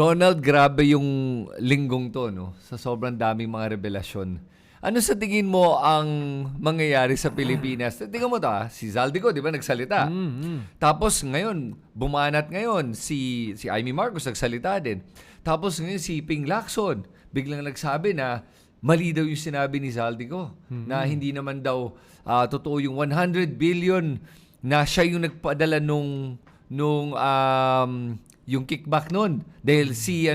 Ronald, grabe yung linggong to, no? Sa sobrang daming mga revelasyon. Ano sa tingin mo ang mangyayari sa Pilipinas? Tingnan mo to, si Zaldico, di ba, nagsalita. Tapos ngayon, bumanat ngayon, si Amy Marcos nagsalita din. Tapos ngayon, si Ping Lacson, biglang nagsabi na mali daw yung sinabi ni Zaldico. Na hindi naman daw totoo yung 100 billion na siya yung nagpadala nung yung kickback nun. Dahil si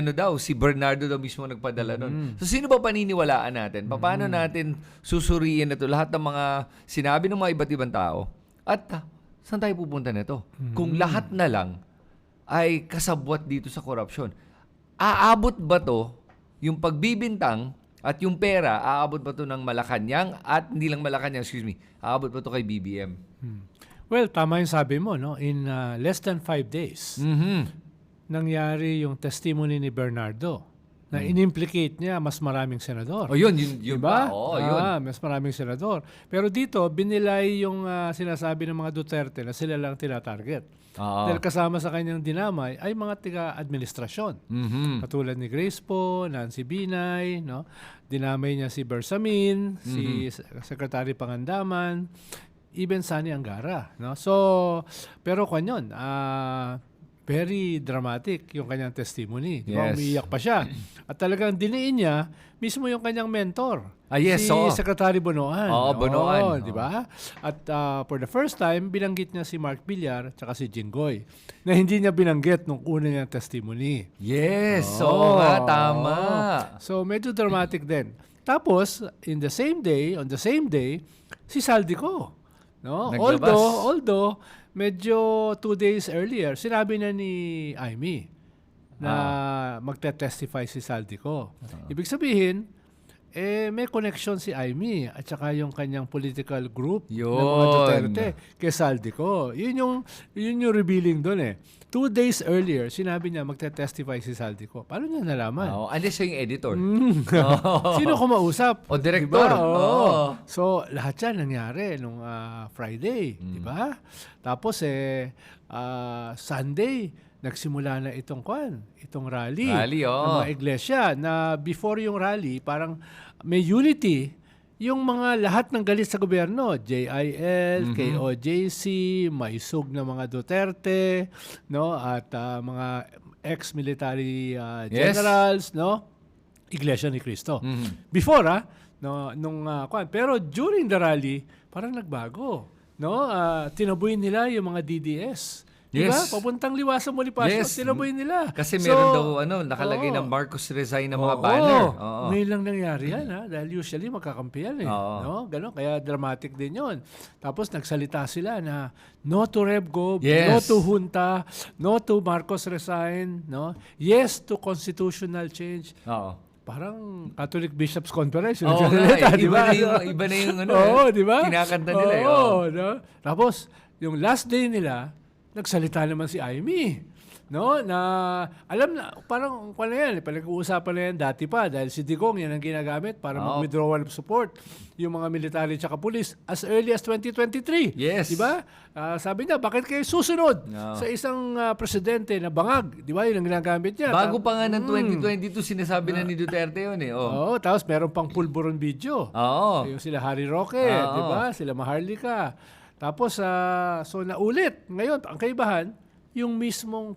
Bernardo daw mismo nagpadala nun. So sino ba paniniwalaan natin? Paano natin susuriin na to lahat ng mga sinabi ng mga iba't ibang tao? At saan tayo pupunta nito? Kung lahat na lang ay kasabwat dito sa korupsyon, aabot ba to yung pagbibintang at yung pera, aabot ba to ng Malacanang at hindi lang Malacanang, aabot ba to kay BBM? Well, tama yung sabi mo, no? In less than 5 days, nangyari yung testimony ni Bernardo na inimplicate niya mas maraming senador. Yun Diba? ba? Yun. Mas maraming senador. Pero dito, binilay yung sinasabi ng mga Duterte na sila lang tinatarget. Dahil kasama sa kanyang dinamay ay mga tiga-administrasyon. Katulad ni Grace Poe, Nancy Binay, no? Dinamay niya si Bersamin, si Secretary Pangandaman, even Sani Angara. No? So, pero kanyon, very dramatic yung kanyang testimony. Diba? Yes. Umiiyak pa siya. At talagang diniin niya mismo yung kanyang mentor. Yes, si Secretary Bonoan. Bonoan. Di ba? At for the first time, binanggit niya si Mark Villar at si Jinggoy na hindi niya binanggit nung una niyang testimony. Yes, tama. So, medyo dramatic din. Tapos, on the same day, si Zaldico. No? Naglabas. Although, medyo 2 days earlier, sinabi na ni Amy na magte-testify si Zaldico. Ibig sabihin, may connection si Amy at saka yung kanyang political group ng mga Duterte kay Zaldico. Yun yung revealing doon eh. 2 days earlier, sinabi niya magte-testify si Zaldico. Paano niya nalaman? Hindi siya yung editor. Sino kumausap? O direktor. Diba? So, lahat yan nangyari nung Friday. Diba? Tapos, Sunday, nagsimula na itong rally ng mga iglesia na before yung rally, parang may unity yung mga lahat ng galit sa gobyerno, JIL, KOJC, maisog na mga Duterte, no, at mga ex-military generals, no, Iglesia ni Cristo. Before pero during the rally, parang nagbago, no? Tinaboy nila yung mga DDS. Diba? Papuntang Liwasang Bonifacio, tinaboy nila. Kasi meron daw nakalagay ng Marcos resign na mga banner. Ngayon lang nangyari yan, dahil usually magkakampi yan no? Ganon, kaya dramatic din yon. Tapos nagsalita sila na no to RevGov, no to junta, no to Marcos resign, no? Yes to constitutional change. Parang Catholic Bishops Conference. Iba na yung diba? kinakanta nila. No? Tapos, yung last day nila, nagsalita naman si Amy, no? Na alam na parang pinag-uusapan na yan dati pa dahil si Digong yan ang ginagamit para mag-withdrawal of support yung mga military at police as early as 2023. Yes. Di ba? Sabi niya, bakit kayo susunod sa isang presidente na bangag? Di ba? Yun ang ginagamit niya. Bago pa nga ng 2022, sinasabi na ni Duterte yun eh. Tapos meron pang pulburon video. Yung sila Harry Roque, di ba? Sila Maharlika. Tapos, so naulit. Ngayon, ang kaibahan, yung mismong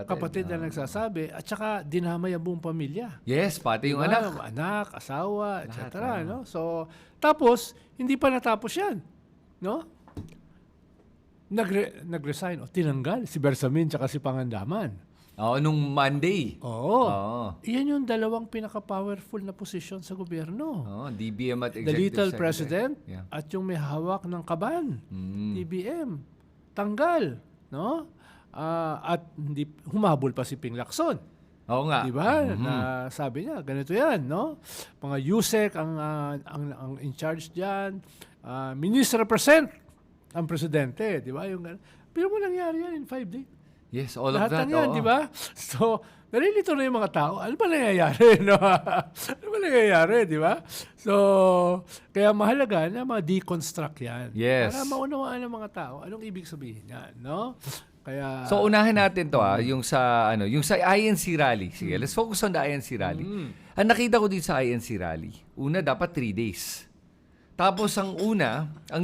kapatid na nagsasabi at saka dinamay ang buong pamilya. Yes, pati yung anak, asawa, etc. No? So, tapos, hindi pa natapos yan. No? Nag-resign o tinanggal si Bersamin at si Pangandaman. Nung Monday. Iyan yung dalawang pinaka-powerful na posisyon sa gobyerno. DBM at Executive The little Secretary. president at yung may hawak ng kaban. DBM. Tanggal. No? At hindi humabol pa si Ping Lacson. Oo nga. Diba? Na sabi niya, ganito yan, no? Mga USEC ang in charge diyan. Minister represent ang presidente, di ba? Pero mo nangyari yan in 5 days. Yes, all lahat of that. Lahat yan, di ba? So, nalilito na yung mga tao. Ano ba nangyayari? No? Ano ba nangyayari, di ba? So, kaya mahalaga na mga deconstruct yan. Yes. Para maunawaan ng mga tao anong ibig sabihin yan, no? Kaya So unahin natin to yung sa INC rally. Sige, let's focus on the INC rally. Ang nakita ko din sa INC rally, una dapat 3 days. Tapos ang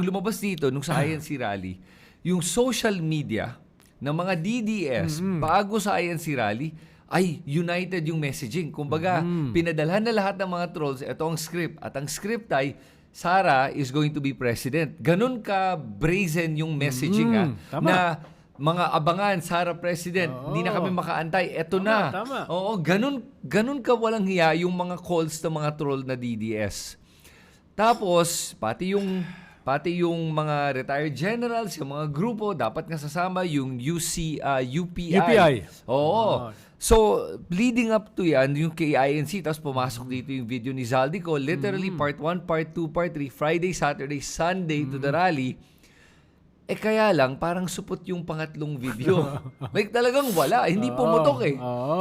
lumabas dito nung sa INC rally, yung social media ng mga DDS bago sa INC rally ay united yung messaging. Kumbaga, pinadalhan na lahat ng mga trolls, ito ang script. At ang script ay, Sara is going to be president. Ganun ka brazen yung messaging tama. na mga abangan, Sara president, hindi na kami makaantay, eto na. Tama. Oo, ganun ka walang hiya yung mga calls ng mga troll na DDS. Tapos, pati yung mga retired generals, yung mga grupo, dapat nga sasama yung UPI. Oo. So, leading up to yan, yung KINC, tapos pumasok dito yung video ni Zaldico, literally part 1, part 2, part 3, Friday, Saturday, Sunday to the rally. Kaya lang, parang supot yung pangatlong video. Like talagang wala, hindi pumutok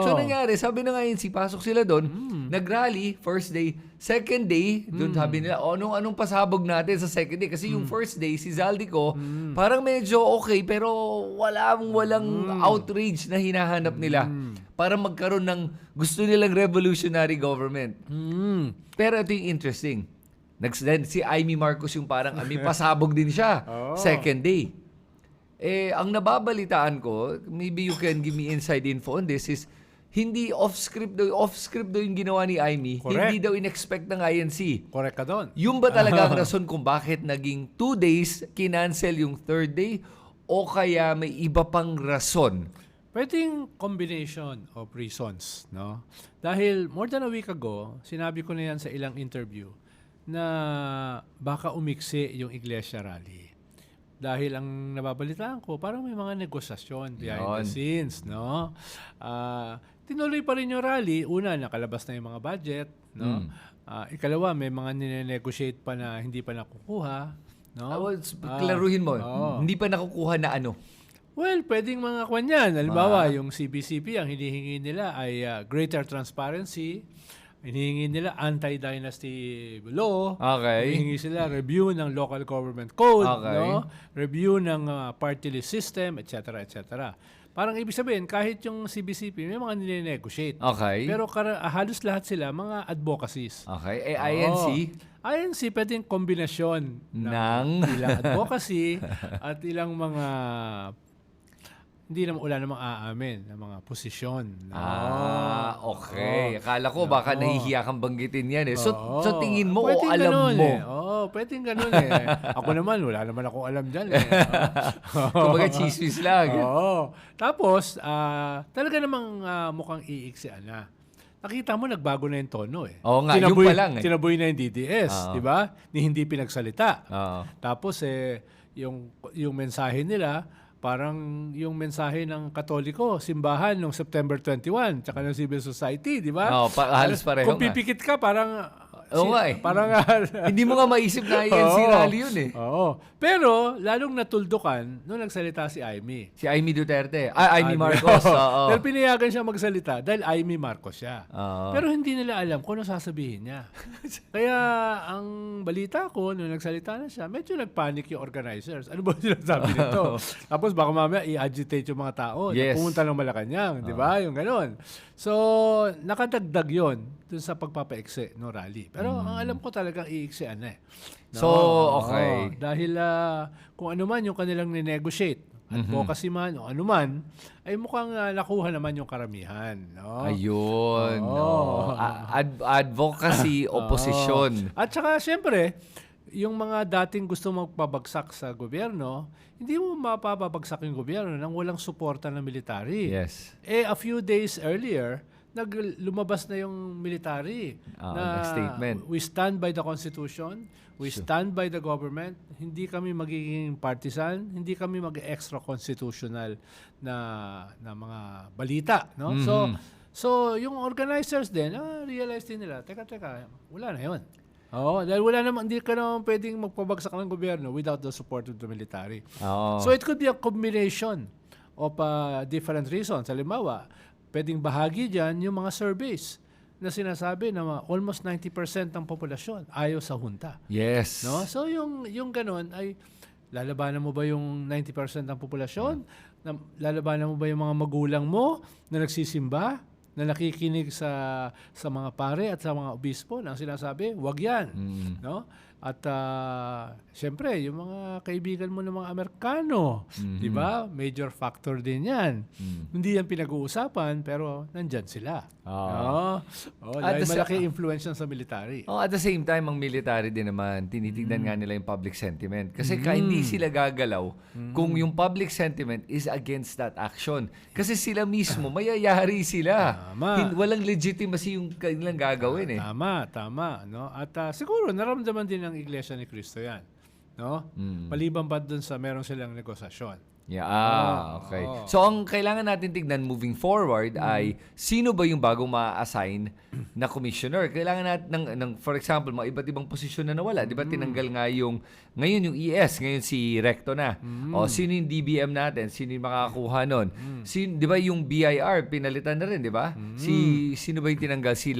So nangyari, sabi na nga INC, pasok sila doon, nag-rally, first day, second day, doon sabi nila, anong pasabog natin sa second day? Kasi yung first day, si Zaldico, parang medyo okay, pero walang outrage na hinahanap nila para magkaroon ng gusto nilang revolutionary government. Pero ito yung interesting. Si Amy Marcos yung parang may pasabog din siya. Second day. Ang nababalitaan ko, maybe you can give me inside info on this, is hindi off-script daw yung ginawa ni Amy. Correct. Hindi daw in-expect ng INC. Correct ka doon. Yung ba talaga ang rason kung bakit naging 2 days, kinancel yung third day, o kaya may iba pang rason? Pwedeng combination of reasons, no? Dahil more than a week ago, sinabi ko na yan sa ilang interview, na baka umiksi yung Iglesia Rally. Dahil ang nababalitaan ko, parang may mga negosasyon behind the scenes, no? Tinuloy pa rin yung rally. Una, nakalabas na yung mga budget, no? Ikalawa, may mga nine-negotiate pa na hindi pa nakukuha, no? Klaruhin mo, hindi pa nakukuha na ano? Well, pwedeng mga kwan yan. Halimbawa, yung CBCP, ang hinihingi nila ay greater transparency. Hinihingi nila anti-dynasty law. Okay. Hinihingi sila review ng local government code, no? Review ng party list system, etc., etc. Parang ibig sabihin, kahit yung CBCP, may mga nile-negotiate. Okay. Pero halos lahat sila mga advocacies. Okay. INC? INC, pwedeng kombinasyon ng ilang advocacy at ilang mga wala namang aamin ng mga posisyon. No? Okay. Akala ko baka nahihiya kang banggitin yan eh. So tingin mo pwedeng alam ganun mo? Pwedeng ganun eh. Ako naman, wala naman akong alam dyan eh. Kumbaga chismis lang. Tapos, talaga namang mukhang iiksian na. Nakita mo, nagbago na yung tono eh. Oo nga, yung pa lang eh. Tinaboy na yung DDS, di ba? Hindi pinagsalita. Tapos, yung mensahe nila, parang yung mensahe ng Katoliko, simbahan noong September 21, tsaka ng civil society, di ba? Halos pareho Kung pipikit ka, parang Parang hindi mo nga maisip na INC rally yun eh. Pero, lalong natuldukan nung nagsalita si Amy. Si Amy Duterte. Amy Marcos. Dahil pinayagan siya magsalita dahil Amy Marcos siya. Pero hindi nila alam kung ano sasabihin niya. Kaya, ang balita ko, nung nagsalita na siya, medyo nagpanic yung organizers. Ano ba sinasabi nito? Tapos baka mamaya i-agitate yung mga tao na pumunta ng Malacanang. Di ba? Yung ganon. So, nakadagdag yon dun sa pagpapaiksi no rally. Pero ang alam ko talagang iiksian na eh. No? So, okay. Dahil kung ano man yung kanilang ninegotiate, advocacy man o ano man, ay mukhang nakuha naman yung karamihan. No? Ayun. Advocacy, opposition. At saka, siyempre, yung mga dating gusto magpabagsak sa gobyerno, hindi mo mapapabagsak yung gobyerno nang walang suporta ng military. Yes. A few days earlier, lumabas na yung military na statement. We stand by the Constitution, we stand by the government, hindi kami magiging partisan, hindi kami mag-extra constitutional na mga balita. No? So, yung organizers din, realize din nila, teka, wala na yun. Dahil hindi ka naman pwedeng magpabagsak ng gobyerno without the support of the military. So it could be a combination of different reasons. Halimbawa, pwedeng bahagi dyan yung mga surveys na sinasabi na almost 90% ng populasyon ayaw sa junta. Yes. No? So yung ganun ay lalabanan mo ba yung 90% ng populasyon? lalabanan mo ba yung mga magulang mo na nagsisimba, na nakikinig sa mga pare at sa mga obispo na ang sinasabi, wag yan. No? At siyempre, yung mga kaibigan mo ng mga Amerikano, di ba? Major factor din yan. Hindi yan pinag-uusapan, pero nandyan sila. Dahil malaki influence sa military. At the same time, ang military din naman, tinitignan nga nila yung public sentiment. Kasi hindi sila gagalaw kung yung public sentiment is against that action. Kasi sila mismo, mayayari sila. Walang legitimacy yung kanilang gagawin eh. Tama. No? At siguro, naramdaman din ng Iglesia ni Cristo yan. No? Maliban pa dun sa meron silang negosasyon. Yeah, okay. So, ang kailangan natin tignan moving forward ay sino ba yung bagong ma-assign na commissioner? Kailangan natin, for example, mga iba't ibang posisyon na nawala. Di ba tinanggal nga ngayon yung ES, ngayon si Recto na. O, sino yung DBM natin? Sino yung makakakuha nun? Di ba yung BIR, pinalitan na rin, di ba? Sino ba yung tinanggal? Si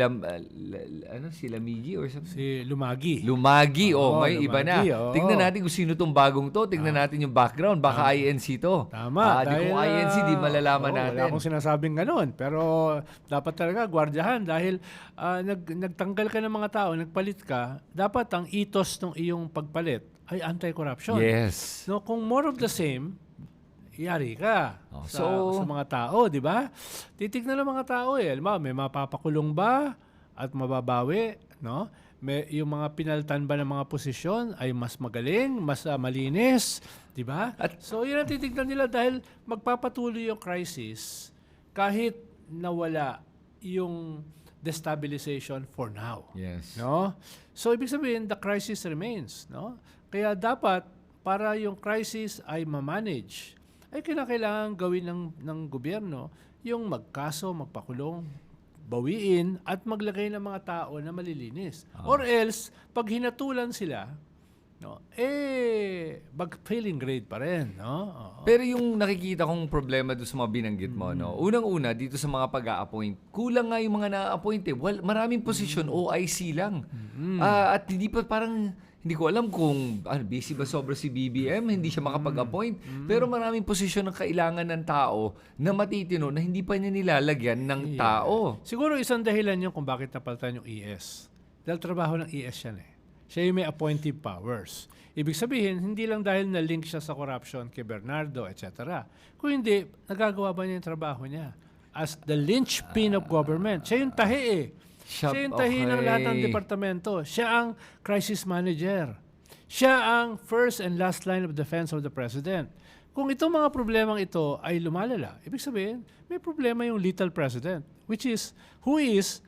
Lamigi or something? Si Lumagi. May Lumagi, iba na. Tingnan natin kung sino tong bagong to. Tingnan natin yung background. Baka INC to. Tama. Dahil, kung INC, di malalaman natin. Wala akong sinasabing ganun. Pero dapat talaga gwardyahan dahil nagtanggal ka ng mga tao, nagpalit ka, dapat ang ethos ng iyong pagpalit ay anti-corruption. Yes. No, kung more of the same, yari ka sa mga tao, di ba? Titignan ng mga tao may mapapakulong ba at mababawi, no? Yung mga pinaltan ba ng mga posisyon ay mas magaling, mas malinis, di ba? So, yun ang titignan nila dahil magpapatuloy yung crisis kahit nawala yung destabilization for now. Yes. No? So, ibig sabihin, the crisis remains, no? Kaya dapat, para yung crisis ay ma-manage, ay kinakailangan gawin ng gobyerno yung magkaso, magpakulong, bawiin at maglagay ng mga tao na malilinis. Or else, pag hinatulan sila, feeling grade pa rin. No? Pero yung nakikita kong problema doon sa mga binanggit mo, unang-una, dito sa mga pag-a-appoint, kulang nga yung mga na-appoint eh. Maraming posisyon, OIC lang. At hindi pa hindi ko alam kung busy ba sobra si BBM, hindi siya makapag-appoint. Pero maraming posisyon ang kailangan ng tao na matitino na hindi pa niya nilalagyan ng tao. Siguro isang dahilan yun kung bakit napalitan yung ES. Dahil trabaho ng ES yan eh. Siya yung may appointive powers. Ibig sabihin, hindi lang dahil na-link siya sa corruption kay Bernardo, etc. Kung hindi, nagagawa ba niya yung trabaho niya? As the linchpin of government. Siya yung tahi eh. Siya yung tahi ng lahat ng departamento. Siya ang crisis manager. Siya ang first and last line of defense of the president. Kung itong mga problemang ito ay lumalala, ibig sabihin, may problema yung lethal president, who is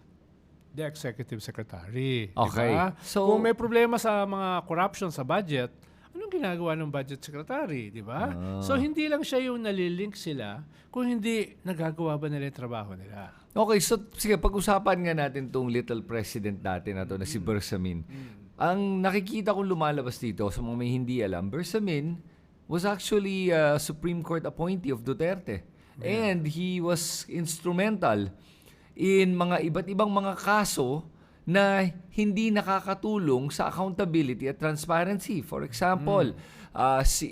the executive secretary. Okay. Diba? So, kung may problema sa mga corruption sa budget, anong ginagawa ng budget secretary, di ba? So, hindi lang siya yung nalilink sila, kung hindi nagagawa ba nila yung trabaho nila. Okay, so sige, pag-usapan nga natin tong little president natin na to na si Bersamin. Ang nakikita kong lumalabas dito sa mga may hindi alam, Bersamin was actually a Supreme Court appointee of Duterte. And he was instrumental in mga iba't ibang mga kaso na hindi nakakatulong sa accountability at transparency. For example,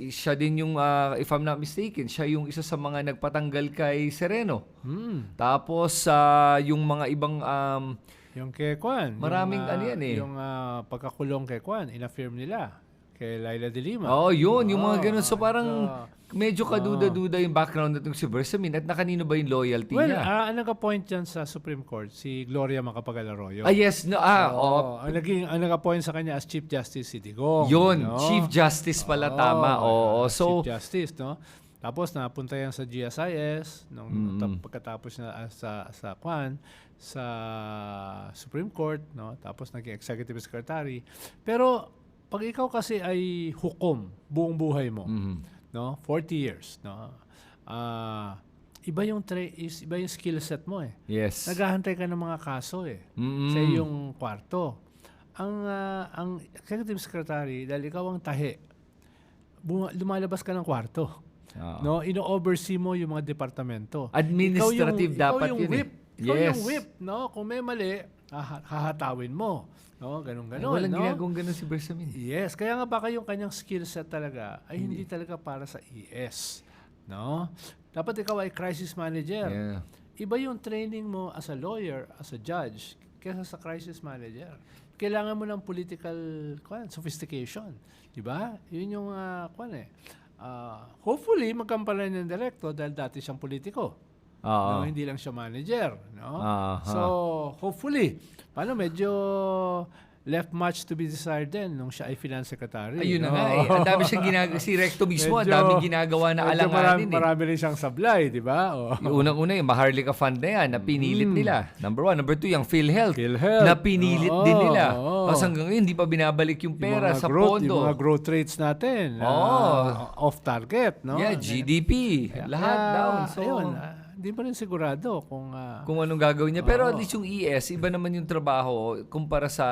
siya din yung, if I'm not mistaken, siya yung isa sa mga nagpatanggal kay Sereno. Tapos, yung mga ibang... yung kay Kwan. Maraming Yung pagkakulong kay Kwan, inaffirm nila. Kay Laila de Lima. Yun. Yung mga ganun. So, parang medyo kaduda-duda yung background natong si Bersamin at na kanino ba yung loyalty niya? Ang nag-appoint dyan sa Supreme Court, si Gloria Macapagal-Arroyo. Yes. No, Ang nag-appoint sa kanya as Chief Justice si Digong. Yun. No? Chief Justice pala, tama. So, Chief Justice, no? Tapos napunta yan sa GSIS pagkatapos na sa Supreme Court, no? Tapos naging Executive Secretary. Pero pag ikaw kasi ay hukom buong buhay mo, no? 40 years, no? Iba yung skill set mo eh. Yes. Naghahantay ka ng mga kaso eh. Sa iyong kwarto. Ang Executive Secretary, dahil ikaw ang tahi, lumalabas ka ng kwarto. No, ino-oversee mo yung mga departamento. Administrative dapat yun. Whip. Ikaw yung whip, no? Kung may mali, hahatawin mo. No, ganun. Walang ginagawang ganun si Bersamin. Yes, kaya nga baka yung kanyang skill set talaga ay hindi talaga para sa ES. no? Dapat ikaw ay crisis manager. Yeah. Iba yung training mo as a lawyer, as a judge, kaysa sa crisis manager. Kailangan mo ng political sophistication. Diba? Yun yung hopefully magkampalan ng direkto dahil dati siyang politiko. No, hindi lang siya manager. No? So, hopefully, medyo left much to be desired din nung siya ay finance secretary. Ayun na nga eh. Ang dami siyang ginagawa. Si Recto mismo, ang daming ginagawa na alanganin marami rin siyang sablay, di ba? Yung unang-una, yung Maharlika Fund na yan, na pinilit nila. Number 1. Number 2, yung PhilHealth. Na pinilit din nila. Tapos hanggang ngayon, hindi pa binabalik yung pera sa pondo. Yung mga growth rates natin. Off target, no? Yeah, GDP. Lahat down. So, ayun, hindi pa rin sigurado kung anong gagawin niya. Pero at least yung ES, iba naman yung trabaho kumpara sa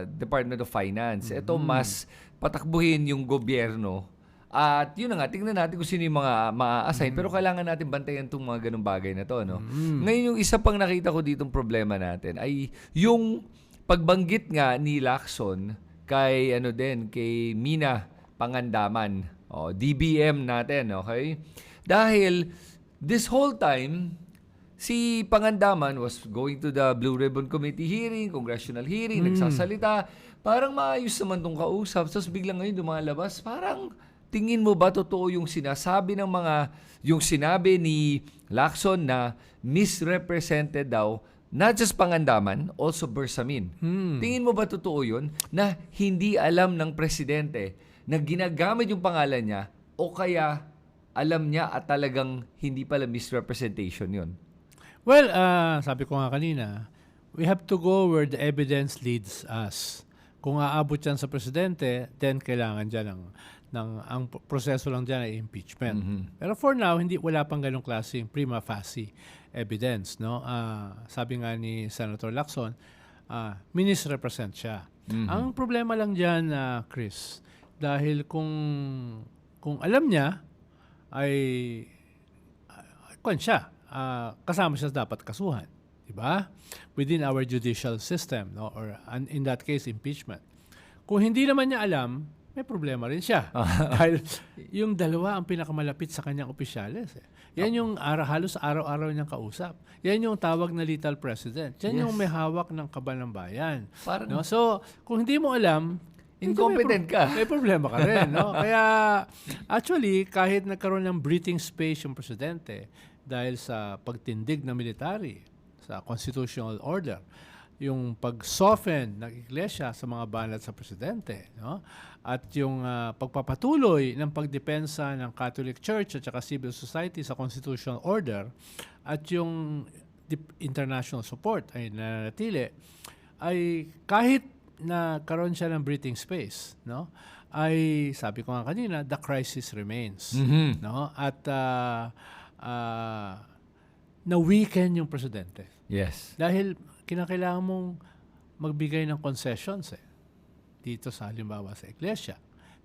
Department of Finance. Ito, mas patakbuhin yung gobyerno. At yun na nga, tingnan natin kung sino yung mga ma-assign. Pero kailangan natin bantayan itong mga ganung bagay na to. No? Ngayon, yung isa pang nakita ko ditong problema natin ay yung pagbanggit nga ni Lacson kay, kay Mina Pangandaman. DBM natin, okay? Dahil this whole time, si Pangandaman was going to the Blue Ribbon Committee hearing, congressional hearing, nagsasalita. Parang maayos naman tong kausap. Tapos biglang ngayon lumalabas, parang tingin mo ba totoo yung sinasabi ng yung sinabi ni Lacson na misrepresented daw, not just Pangandaman, also Bersamin. Tingin mo ba totoo yun na hindi alam ng presidente na ginagamit yung pangalan niya o kaya alam niya at talagang hindi pala misrepresentation yun? Well, sabi ko nga kanina, we have to go where the evidence leads us. Kung aabot yan sa presidente, then kailangan dyan ang proseso lang dyan ay impeachment. Pero for now, wala pang ganong klaseng prima facie evidence. No? Sabi nga ni Senator Lacson, misrepresent siya. Ang problema lang dyan, Chris, dahil kung alam niya, ay kasama siya dapat kasuhan, di ba? Within our judicial system, no? Or in that case, impeachment. Kung hindi naman niya alam, may problema rin siya. Dahil yung dalawa ang pinakamalapit sa kanyang opisyales. Yan yung halos araw-araw niyang kausap. Yan yung tawag na lethal president. Yan yung may hawak ng kaban ng bayan. No? So, kung hindi mo alam, incompetent ka. May problema ka rin, no? Kaya, actually, kahit nagkaroon ng breathing space yung presidente dahil sa pagtindig ng military, sa constitutional order, yung pag-soften ng iglesia sa mga banat sa presidente, no? At yung pagpapatuloy ng pagdepensa ng Catholic Church at saka civil society sa constitutional order at yung international support ay nananatili, ay kahit na karon siya ng breathing space, no? Ay sabi ko nga kanina, the crisis remains, no? At na-weaken yung presidente. Yes. Dahil kinakailangan mong magbigay ng concessions dito sa halimbawa sa iglesia,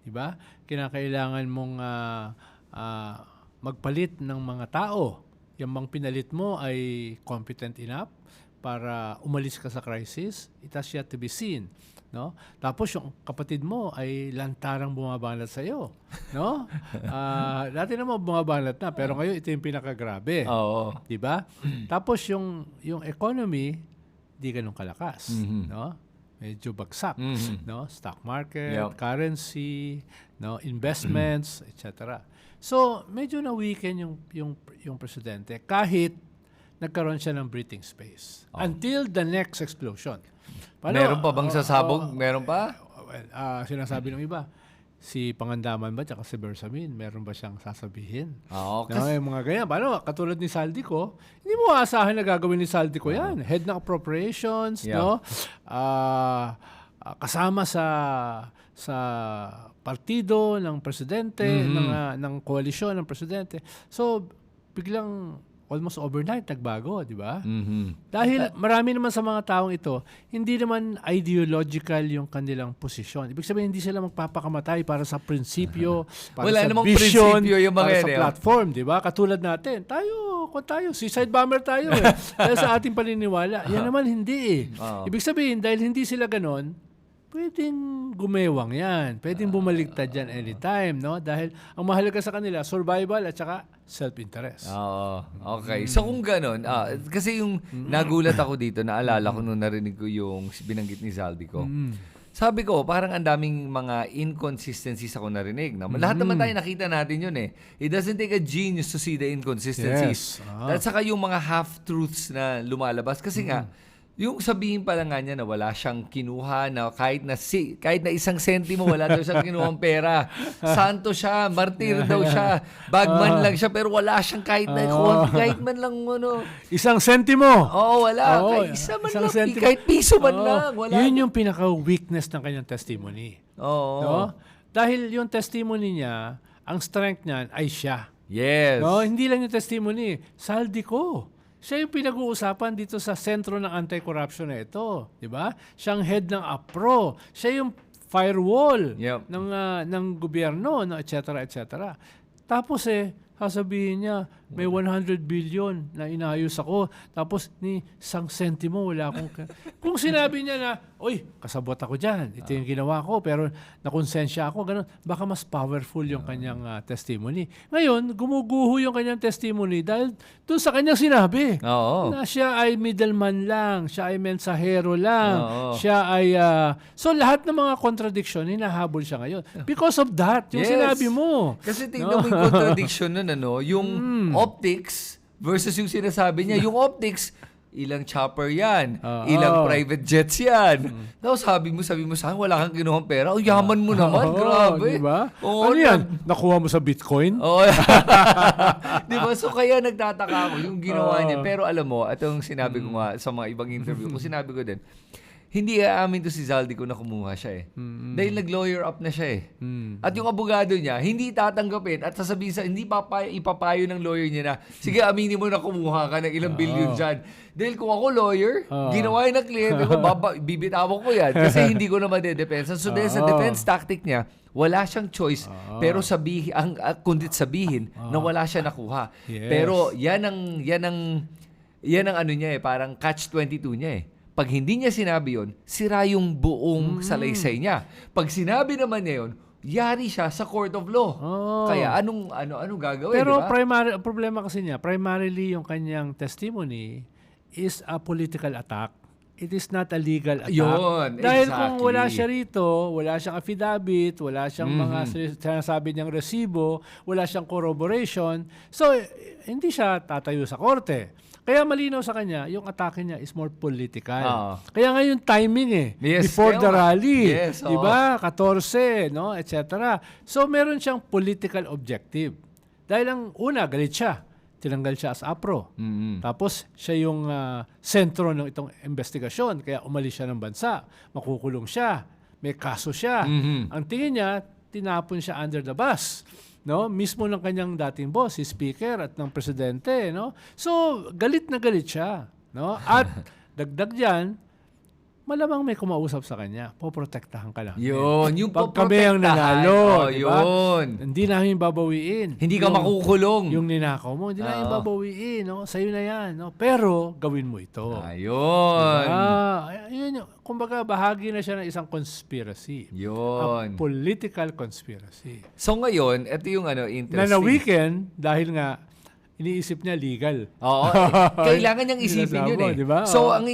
di ba? Kinakailangan mong magpalit ng mga tao. Yung bang pinalit mo ay competent enough para umalis ka sa crisis, it has yet to be seen, no? Tapos yung kapatid mo ay lantarang bumabanat sa iyo, no? Dati naman bumabanat na, pero ngayon ito yung pinakagrabe. Oo. 'Di ba? Tapos yung economy di ganun kalakas, no? Medyo bagsak, no? Stock market, currency, no, investments, etc. So, medyo na-weaken yung presidente kahit nagkaroon siya ng breathing space. Until the next explosion. Meron pa bang sasabog? Meron pa? Sinasabi ng iba, si Pangandaman ba tsaka si Bersamin, meron ba siyang sasabihin? Okay. No, yung mga ganyan. Katulad ni Saldico, hindi mo aasahan na gagawin ni Saldico yan. Head ng appropriations, no? Kasama sa partido ng presidente, ng koalisyon ng presidente. So, biglang almost overnight nagbago, di ba? Dahil marami naman sa mga taong ito, hindi naman ideological yung kanilang posisyon. Ibig sabihin, hindi sila magpapakamatay para sa prinsipyo, para wala sa namang vision, prinsipyo yung mga para sa platform, di ba? Katulad natin, tayo, suicide bomber tayo dahil sa ating paniniwala. Yan naman hindi Ibig sabihin, dahil hindi sila ganon, pwedeng gumewang yan. Pwedeng bumaliktad yan anytime, no? Dahil ang mahalaga sa kanila, survival at saka self-interest. Oo. Okay. So kung ganun, kasi yung nagulat ako dito, naalala ko nung narinig ko yung binanggit ni Zaldico. Sabi ko, parang ang daming mga inconsistencies ako narinig. Lahat naman tayo nakita natin yun eh. It doesn't take a genius to see the inconsistencies. Yes. At saka yung mga half-truths na lumalabas. Kasi nga, yung sabihin pa lang nga niya na wala siyang kinuha, na kahit na 1 sentimo wala daw siyang kinuhang pera. Santo siya, martir daw siya, bagman lang siya, pero wala siyang kahit man lang ano. 1 sentimo. Oo, wala. Kahit isa man lang, kahit piso man lang. Wala. Yun yung pinaka-weakness ng kanyang testimony. Oo. No? Dahil yung testimony niya, ang strength niyan ay siya. Yes. No, hindi lang yung testimony, Zaldico. Siya yung pinag-uusapan dito sa sentro ng anti-corruption na ito, 'di ba? Siyang head ng APRO. Siya yung firewall ng gobyerno, no, et cetera. Tapos sasabihin niya, may 100 billion na inayos ako. Tapos ni 1 sentimo wala akong... Kung sinabi niya na, oy, kasabot ako dyan. Ito yung ginawa ko, pero nakonsensya ako. Ganun. Baka mas powerful yung kanyang testimony. Ngayon, gumuguho yung kanyang testimony dahil doon sa kanyang sinabi. Na siya ay middleman lang. Siya ay mensahero lang. Siya ay... so, lahat ng mga contradiction, hinahabol siya ngayon. Because of that, yung sinabi mo. Kasi tingnan mo yung contradiction nun, yung optics versus yung sinasabi niya. Yung optics, ilang chopper yan, ilang private jets yan. Tapos sabi mo sa akin, wala kang kinuhang pera. Oh, yaman mo naman, grabe. Diba? Ano yan? Nakuha mo sa Bitcoin? Diba? So kaya nagtataka ako yung ginawa niya. Pero alam mo, itong sinabi ko nga sa mga ibang interview, kung sinabi ko din, hindi aamin to si Zaldico na kumuha siya Dahil nag-lawyer up na siya At yung abogado niya, hindi tatanggapin at sasabihin hindi ipapayo ng lawyer niya na, sige, aminin mo na kumuha ka ng ilang billion dyan. Dahil kung ako lawyer, ginawa yun ng kliyente ko, bibitawan ko yan kasi hindi ko na madedepensa. So dahil sa defense tactic niya, wala siyang choice pero kundit sabihin na wala siya nakuha. Yes. Pero yan ang ano niya parang catch-22 niya Pag hindi niya sinabi yon, sira yung buong salaysay niya. Pag sinabi naman niya yon, yari siya sa court of law. Kaya anong gagawin, pero diba? problema kasi niya, primarily yung kanyang testimony is a political attack. It is not a legal attack. Yun, Dahil kung wala siya rito, wala siyang affidavit, wala siyang mga sinasabi niyang resibo, wala siyang corroboration, so hindi siya tatayo sa korte. Kaya malinaw sa kanya, yung atake niya is more political. Kaya ngayon timing before the rally. Yes, 'di ba? 14, no, etc. So meron siyang political objective. Dahil ang una, galit siya. Tinanggal siya as APRO. Tapos siya yung sentro ng itong investigasyon. Kaya umalis siya ng bansa. Makukulong siya. May kaso siya. Ang tingin niya, tinapon siya under the bus. No, mismo ng kanyang dating boss, si speaker at ng presidente, no? So, galit na galit siya, no? At dagdag diyan, malamang may kumausap sa kanya, poprotektahan ka lang. Yun, yung pag kami ang nanalo, diba? Yun. Hindi namin babawiin. Hindi ka makukulong. Yung ninakaw mo, hindi namin babawiin, no? Sa'yo na yan, no? Pero gawin mo ito. Ayun. Yun, kumbaga bahagi na siya ng isang conspiracy. Yun. A political conspiracy. So ngayon, ito yung interesting. Na weekend, dahil nga iniisip niya legal. Oo. Kailangan niyang isipin yun diba? So, ang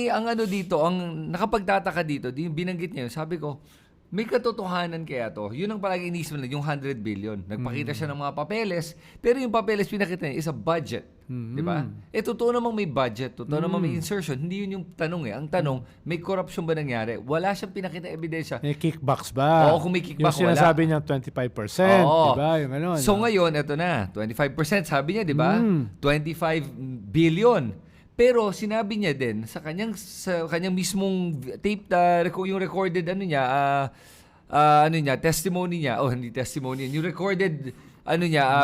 dito, ang nakapagtataka dito, yung binanggit niya yun, sabi ko, may katotohanan kaya to. Yun ang palagi iniisip nila, yung 100 billion. Nagpakita siya ng mga papeles, pero yung papeles pinakita niya is a budget. Diba? Totoo namang may budget, totoo namang may insertion. Hindi yun yung tanong Ang tanong, may corruption ba nangyari? Wala siyang pinakita ebidensya. May kickbacks ba? Oo, kung may kickback, yung sinasabi niya 25%. Diba? Yung ganun. So ngayon, eto na, 25% sabi niya, diba? 25 billion. Pero sinabi niya din sa kanyang mismong tape yung recorded testimony niya, hindi testimony, yung recorded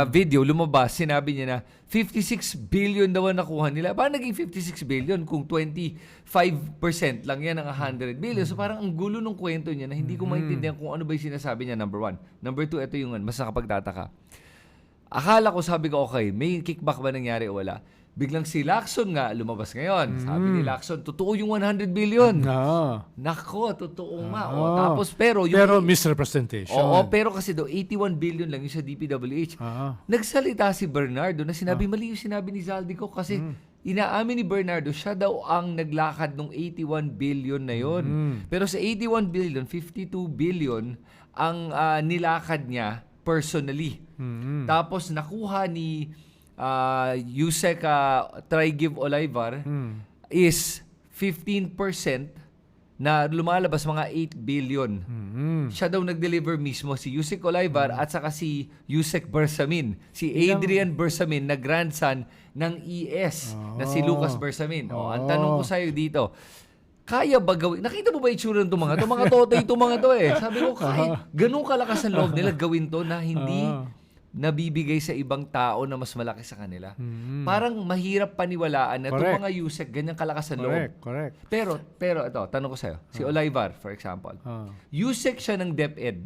video lumabas, sinabi niya na 56 billion daw ang nakuha nila. Paano naging 56 billion kung 25% lang yan ng 100 billion? So parang ang gulo ng kwento niya na hindi ko maintindihan kung ano ba yung sinasabi niya, number one. Number two, ito yung mas nakapagtataka. Akala ko, sabi ko, okay, may kickback ba nangyari o wala? Biglang si Lacson nga lumabas ngayon. Sabi ni Lacson, totoo yung 100 billion. Nako, totoo nga. Tapos pero misrepresentation. Pero kasi 81 billion lang yung sa DPWH. Nagsalita si Bernardo na sinabi mali yung sinabi ni Zaldico kasi inaamin ni Bernardo, siya daw ang naglakad ng 81 billion na yon. Pero sa 81 billion, 52 billion ang nilakad niya personally. Tapos nakuha ni Yusek Trigive Olivar is 15% na lumalabas mga 8 billion. Siya daw nag-deliver mismo, si Yusek Olivar at saka si Yusek Bersamin. Si Adrian Bersamin na grandson ng ES na si Lucas Bersamin. Ang tanong ko sa'yo dito, kaya ba gawin? Nakita mo ba itsura ng mga to? Mga totoy itong mga to eh. Sabi ko, kahit ganun kalakas ang loob nila gawin to na hindi nabibigay sa ibang tao na mas malaki sa kanila. Parang mahirap paniwalaan na itong mga Yusek, ganyang kalakas ang loob. Correct. Pero ito, tanong ko sa'yo. Si Olivar, for example. Yusek siya ng DepEd.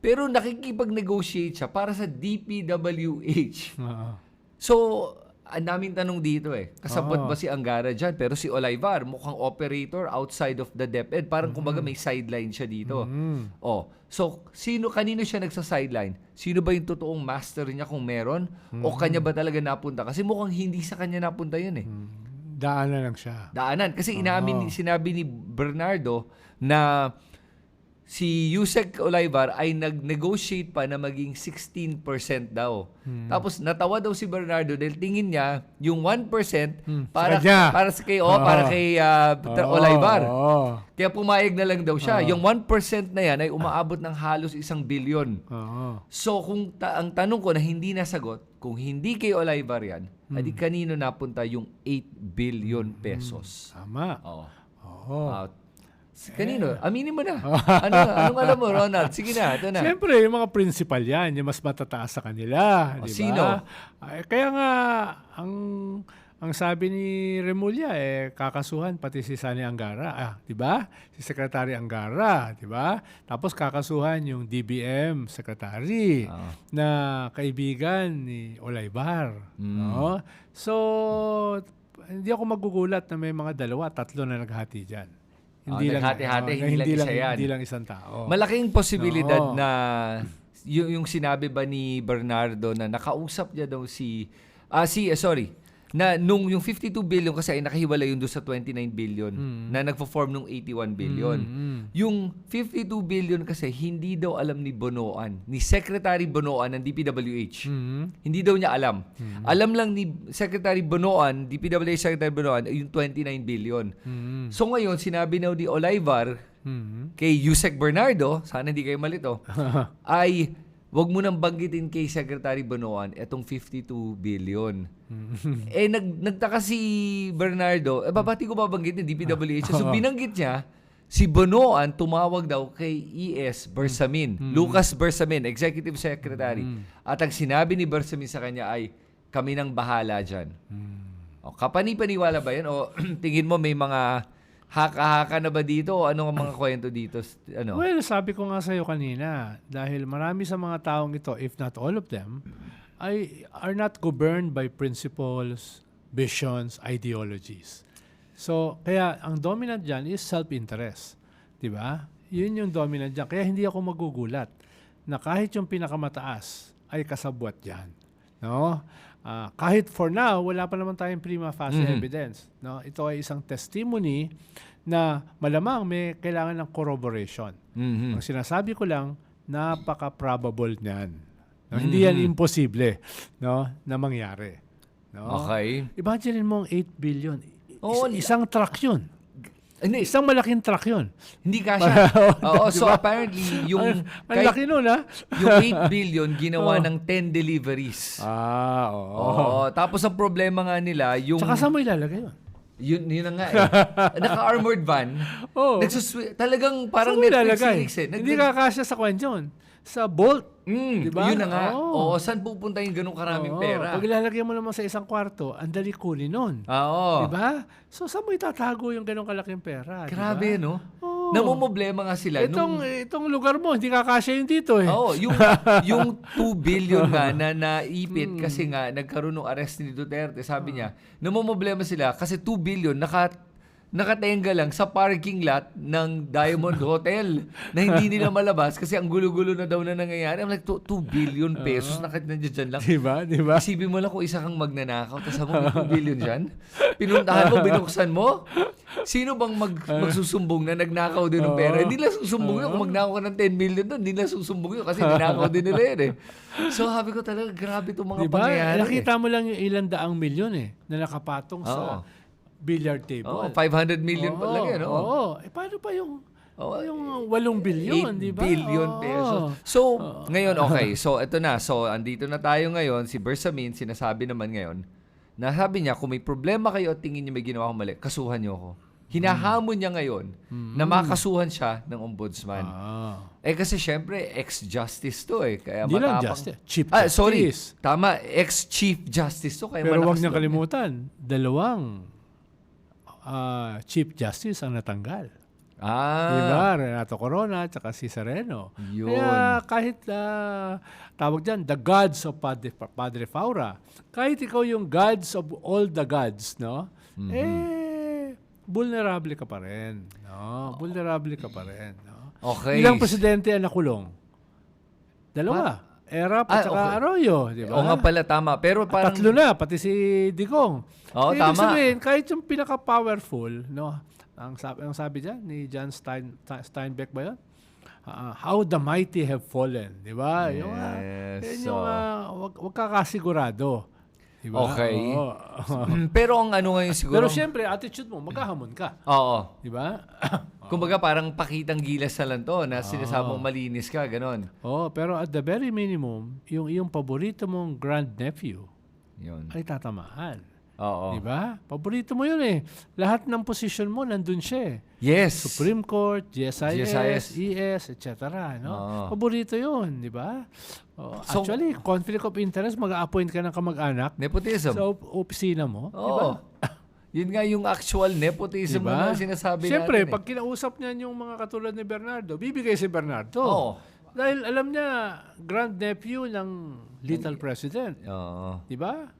Pero nakikipag-negotiate siya para sa DPWH. So, ang daming tanong dito eh. Kasabot ba si Angara dyan? Pero si Olivar, mukhang operator outside of the DepEd. Parang kumbaga may sideline siya dito. So, kanino siya nagsa-sideline? Sino ba yung totoong master niya kung meron? O kanya ba talaga napunta? Kasi mukhang hindi sa kanya napunta yun eh. Daanan lang siya. Daanan. Kasi sinabi ni Bernardo na si Yusek Olivar ay nag-negotiate pa na maging 16% daw. Tapos natawa daw si Bernardo dahil tingin niya yung 1% para kay Olivar. Kaya pumayag na lang daw siya. Yung 1% na yan ay umaabot ng halos 1 billion. So kung ang tanong ko na hindi nasagot, kung hindi kay Olivar yan, adi kanino napunta yung 8 billion pesos? Tama. Kanino? Aminin mo na. Anong alam mo, Ronald? Sige na, ito na. Siyempre, yung mga principal yan, yung mas matataas sa kanila. Diba? Sino? Kaya nga, ang sabi ni Remulla, kakasuhan pati si Sani Angara. Di ba? Si Secretary Angara, di ba? Tapos kakasuhan yung DBM Secretary na kaibigan ni Olivar. No? So, hindi ako magugulat na may mga 2, 3 na naghati dyan. Hindi lang hati-hati, hindi lang isang tao. Malaking posibilidad na yung sinabi ba ni Bernardo na nakausap niya daw na nung yung 52 billion kasi ay nakahiwalay yun doon sa 29 billion na nagpo-form nung 81 billion. Yung 52 billion kasi hindi daw alam ni Bonoan, ni Secretary Bonoan ng DPWH. Hindi daw niya alam. Alam lang ni Secretary Bonoan, DPWH Secretary Bonoan, yung 29 billion. So ngayon, sinabi na ni Olivar kay Yusek Bernardo, sana hindi kayo malito, ay wag mo nang banggitin kay Secretary Bonoan etong 52 billion. Nagtaka si Bernardo, babati ko babanggitin DPWH. So binanggit niya, si Bonoan tumawag daw kay ES Bersamin, Lucas Bersamin, Executive Secretary. At ang sinabi ni Bersamin sa kanya ay, kami nang bahala dyan. Kapani-paniwala ba yan? O tingin mo may mga haka-haka na ba dito? O ano ang mga kwento dito? Well, sabi ko nga sa'yo kanina, dahil marami sa mga taong ito, if not all of them, are not governed by principles, visions, ideologies. So, kaya ang dominant dyan is self-interest. Diba? Yun yung dominant dyan. Kaya hindi ako magugulat na kahit yung pinakamataas ay kasabwat dyan. No? Kahit for now, wala pa naman tayong prima facie evidence. No? Ito ay isang testimony na malamang may kailangan ng corroboration. Ang sinasabi ko lang, napaka-probable niyan. No? Hindi yan imposible, no, na mangyari. No? Okay. Imagine mo ang 8 billion. Isang truck yun. Hindi. Isang malaking truck yun. Hindi kasha. So apparently, yung ang laki nun, ha? Yung 8 billion, ginawa ng 10 deliveries. Oo. Tapos ang problema nga nila, yung... Tsaka saan mo ilalagay yun? Yun na nga eh. Naka-armored van. Talagang parang Netflix series eh. Hindi kakasya sa kwan yun. Sa Bolt. Diba? Yun na nga. Saan pupunta yung ganun karaming pera? Pag ilalagay mo naman sa isang kwarto, ang dali kunin nun. Oo. Diba? So, saan mo itatago yung ganun kalaking pera? Grabe, diba? no? Namumblema nga sila. Itong lugar mo, hindi kakasya yun dito eh. Oo, yung 2 billion nga na naipit kasi nga nagkaroon ng arrest ni Duterte. Sabi niya, namumblema sila kasi 2 billion nakatenga lang sa parking lot ng Diamond Hotel na hindi nila malabas kasi ang gulo-gulo na daw na nangyayari. I'm like, 2 billion pesos nandiyan lang. Diba? Isipin mo lang kung isa kang magnanakaw tapos mo may 2 billion dyan. Pinuntahan mo, binuksan mo. Sino bang magsusumbong na nagnakaw din ng pera? Hindi lang susumbong yun. Kung magnakaw ka ng 10 million doon, hindi lang susumbong yun kasi ninakaw din nila yun eh. So sabi ko talaga, grabe itong mga pangyayari. Nakita mo lang yung ilang daang milyon na nakapatong sa billiard table. 500 million pa lang yan. Paano pa yung 8 billion, di ba? 8 billion pesos. So, ngayon, okay. So, ito na. So, andito na tayo ngayon. Si Bersamin, sinasabi naman ngayon, na sabi niya, kung may problema kayo at tingin niyo may ginawa akong mali, kasuhan niyo ako. Hinahamon niya ngayon na makasuhan siya ng ombudsman. Kasi syempre, ex-justice to eh. Kaya hindi lang justice. Chief Justice. Sorry. Tama, ex-chief justice to. Kaya pero huwag niyo kalimutan, 2 Chief Justice ang natanggal. Diba? Renato Corona at saka si Sereno. Yun. Kaya kahit tawag dyan, the gods of Padre Faura, kahit ikaw yung gods of all the gods, no? Vulnerable ka pa rin. No? Vulnerable ka pa rin. No? Okay. Ilang presidente ang nakulong? 2. Erap at saka Arroyo, di ba? Oo nga pala, tama. Pero parang 3 na, pati si Digong. Oo, ibig tama. sabihin, kahit yung pinaka-powerful, no, ang sabi dyan, ni John Steinbeck ba yun? How the mighty have fallen, di ba? Yes. Wag kakasigurado. Diba? Okay. Pero ang ano ngayon siguro... Pero syempre, attitude mo, maghahamon ka. Oo. Di ba? Kumbaga parang pakitang gilas na lang to na sinasabong malinis ka, ganon. Pero at the very minimum, yung paborito mong grandnephew Yun. ay tatamaan. Oo. Di ba? Paborito mo yun eh. Lahat ng position mo, nandun siya eh. Yes. Supreme Court, GSIS, ES, etc. No? Paborito yun, di ba? So, actually, conflict of interest, mag-a-appoint ka ng kamag-anak nepotism. sa opisina mo. Oo. Di ba? Yun nga yung actual nepotism diba? na sinasabi Siyempre, natin. Pag kinausap niyan yung mga katulad ni Bernardo, bibigay si Bernardo. Oo. Dahil alam niya, grandnephew ng little president. Oo. Di ba?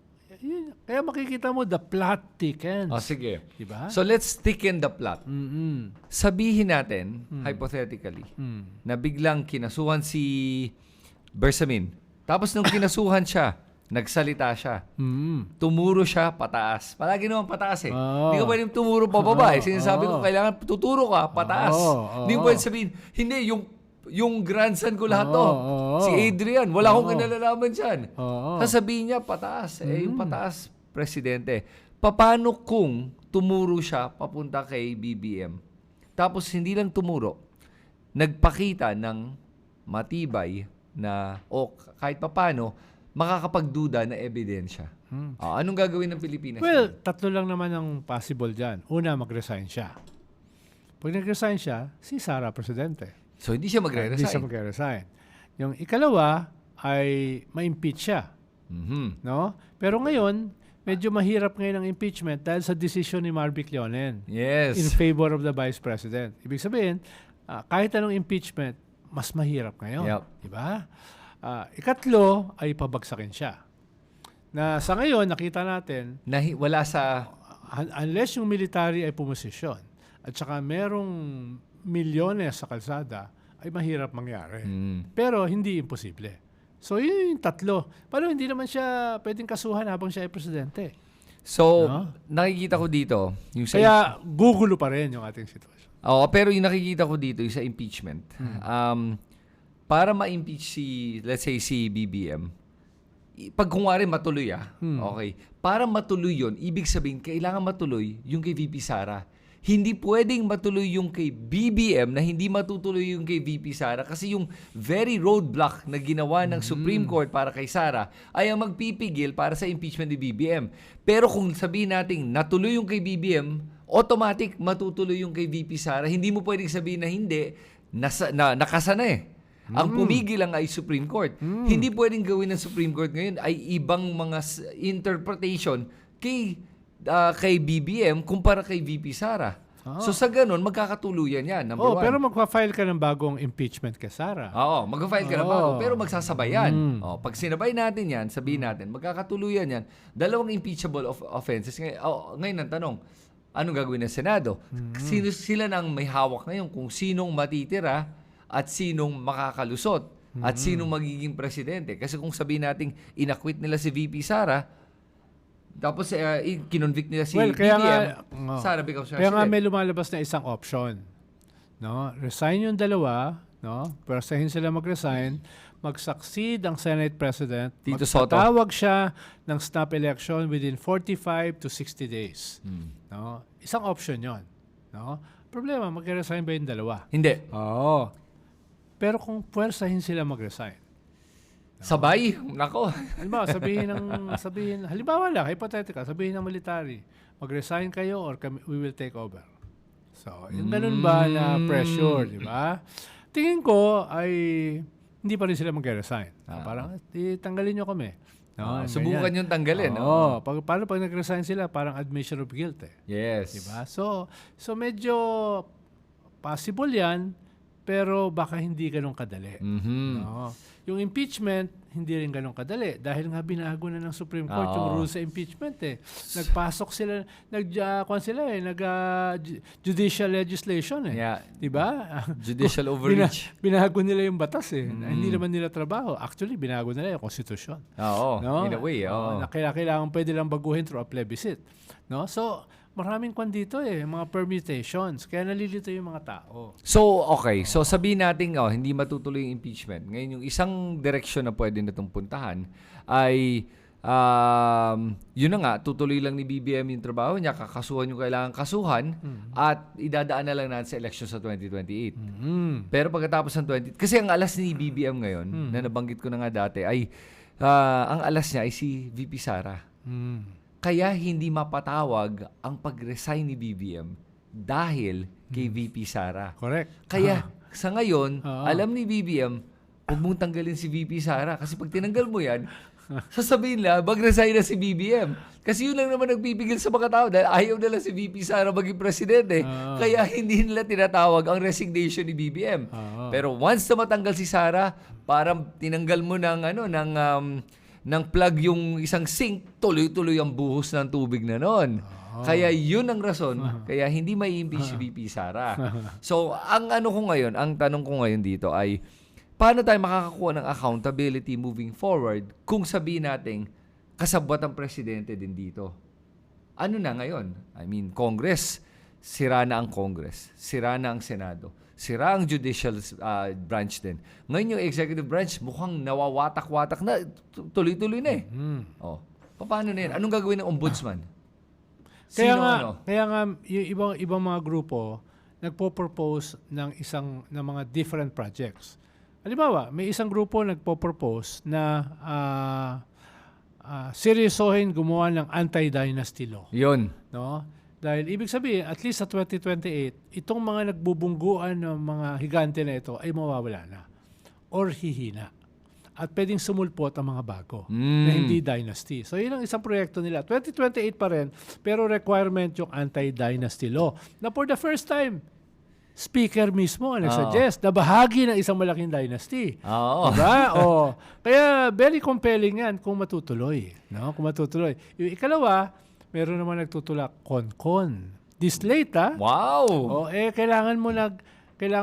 Kaya makikita mo, the plot thickens. Sige. Diba? So let's thicken the plot. Mm-hmm. Sabihin natin, hypothetically, na biglang kinasuhan si Bersamin. Tapos nung kinasuhan siya, nagsalita siya. Tumuro siya pataas. Palagi naman pataas eh. Hindi ka pwedeng tumuro pababa eh. Sinasabi ko, kailangan tuturo ka pataas. Hindi ko pwedeng sabihin, hindi, yung grandson ko lahat to. Si Adrian, wala akong kinalalaman dyan. Sasabihin niya, pataas. Yung pataas, presidente. Paano kung tumuro siya papunta kay BBM? Tapos hindi lang tumuro, nagpakita ng matibay na, kahit paano, makakapagduda na ebidensya. Anong gagawin ng Pilipinas? Well, 3 lang naman ang possible dyan. Una, mag-resign siya. Pag nag-resign siya, si Sara presidente. So, hindi siya magre-resign. Hindi siya magre-resign. Yung ikalawa ay ma-impeach siya. No? Pero ngayon, medyo mahirap ngayon ang impeachment dahil sa decision ni Marvic Leonen in favor of the Vice President. Ibig sabihin, kahit anong impeachment, mas mahirap ngayon. Yep. Diba? Ikatlo ay pabagsakin siya. Na sa ngayon, nakita natin, wala sa... unless yung military ay pumosisyon at saka merong milyones sa kalsada, ay mahirap mangyari. Pero hindi imposible. So, yun yung 3. Pero hindi naman siya pwedeng kasuhan habang siya ay presidente. So, nakikita ko dito... Kaya, gugulo pa rin yung ating sitwasyon. Pero yung nakikita ko dito, yung sa impeachment, para ma-impeach let's say si BBM, pag kunwari matuloy okay, para matuloy yon, ibig sabihin, kailangan matuloy yung kay VP Sara. Hindi pwedeng matuloy yung kay BBM na hindi matutuloy yung kay VP Sara kasi yung very roadblock na ginawa ng Supreme Court para kay Sara ay ang magpipigil para sa impeachment ni BBM. Pero kung sabihin natin natuloy yung kay BBM, automatic matutuloy yung kay VP Sara. Hindi mo pwedeng sabihin na hindi, nakasana eh. Ang pumigil lang ay Supreme Court. Hindi pwedeng gawin ng Supreme Court ngayon ay ibang mga interpretation kay BBM kumpara kay VP Sara. So sa ganun, magkakatuluyan yan, number one. Pero magpa-file ka ng bagong impeachment kay Sara. Oo, mag-file ka ng bago, pero magsasabay yan. Pag sinabay natin yan, sabihin natin, magkakatuluyan yan, dalawang impeachable offenses. Ngayon ang tanong, anong gagawin ng Senado? Sila nang may hawak ngayon kung sinong matitira at sinong makakalusot at sinong magiging presidente. Kasi kung sabihin natin, inakwit nila si VP Sara, tapos kinonvict nila si BBM, Sara becomes president. Kaya nga may lumalabas na isang option. No? Resign yung dalawa, no? Perasahin sila mag-resign, mag-succeed ang Senate President, Tito Soto. magpatawag siya ng snap election within 45 to 60 days. No? Isang option yon. No? Problema, mag-resign ba yung dalawa? Hindi. Oo. Pero kung pwersahin sila mag-resign, Sabay? Nako. halimbawa, halimbawa lang, hypothetical, sabihin ng military, mag-resign kayo or we will take over. So, yung ganun ba na pressure, di ba? Tingin ko ay hindi pa rin sila mag-resign. Parang, tanggalin nyo kami. No, subukan yung tanggalin. Paano pag nag-resign sila, parang admission of guilt eh. Yes. Diba? So medyo possible yan, pero baka hindi ganun kadali. No? Yung impeachment, hindi rin ganun kadali. Dahil nga binago na ng Supreme Court yung rules sa impeachment eh. Nagpasok sila, judicial legislation eh. Yeah. Diba? Judicial overreach. Binago nila yung batas eh. Hindi naman nila trabaho. Actually, binago nila yung konstitusyon. Oo, no? in a way. Na kailangan pwede lang baguhin through a plebiscite. No? So, maraming kwan dito eh, mga permutations. Kaya nalilito yung mga tao. So, okay. So, sabihin natin, hindi matutuloy yung impeachment. Ngayon, yung isang direksyon na pwede na itong puntahan ay, yun na nga, tutuloy lang ni BBM yung trabaho niya, kakasuhan yung kailangan kasuhan, at idadaan na lang natin sa election sa 2028. Pero pagkatapos ng kasi ang alas ni BBM ngayon, na nabanggit ko na nga dati, ay, ang alas niya ay si VP Sara. Kaya hindi mapatawag ang pag-resign ni BBM dahil kay VP Sara. Correct. Kaya sa ngayon, alam ni BBM, huwag mong tanggalin si VP Sara. Kasi pag tinanggal mo yan, sasabihin lang, mag-resign na si BBM. Kasi yun lang naman nagpipigil sa mga tao dahil ayaw nila si VP Sara maging presidente. Kaya hindi nila tinatawag ang resignation ni BBM. Pero once na matanggal si Sara, parang tinanggal mo ng plug yung isang sink, tuloy-tuloy ang buhos ng tubig na noon. Kaya yun ang rason, kaya hindi may impeach si VP Sara. So, ang tanong ko ngayon dito ay, paano tayo makakakuha ng accountability moving forward kung sabihin natin, kasabwat ang presidente din dito? Ano na ngayon? I mean, Congress, sira na ang Congress, sira na ang Senado, sira ang judicial branch din. Ngayon yung executive branch mukhang nawawatak-watak na, tuloy-tuloy na eh. Paano na yan? Anong gagawin ng ombudsman? Kaya nga yung ibang mga grupo nagpo-propose ng mga different projects. Halimbawa, may isang grupo nagpo-propose na seryosohin gumawa ng anti-dynasty law. Yun. No? Dahil ibig sabihin, at least sa 2028, itong mga nagbubungguan ng mga higante na ito ay mawawala na or hihina. At pwedeng sumulpot ang mga bago na hindi dynasty. So, yun ang isang proyekto nila. 2028 pa rin, pero requirement yung anti-dynasty law. Na for the first time, speaker mismo ang nag-suggest na bahagi ng isang malaking dynasty. Diba? Kaya very compelling yan kung matutuloy. No? Kung matutuloy. Yung ikalawa, meron naman nagtutulak, Concon. This late, Wow! Kailangan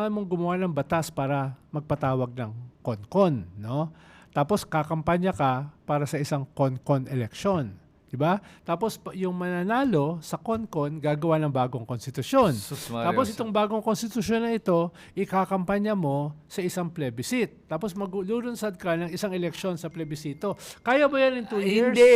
mong gumawa ng batas para magpatawag ng Concon, no? Tapos kakampanya ka para sa isang Concon election. Diba? Tapos yung mananalo sa Concon, gagawa ng bagong konstitusyon. Tapos itong bagong konstitusyon na ito, ikakampanya mo sa isang plebiscite. Tapos maglulunsad ka ng isang eleksyon sa plebisito. Kaya ba yan in 2 years? Hindi.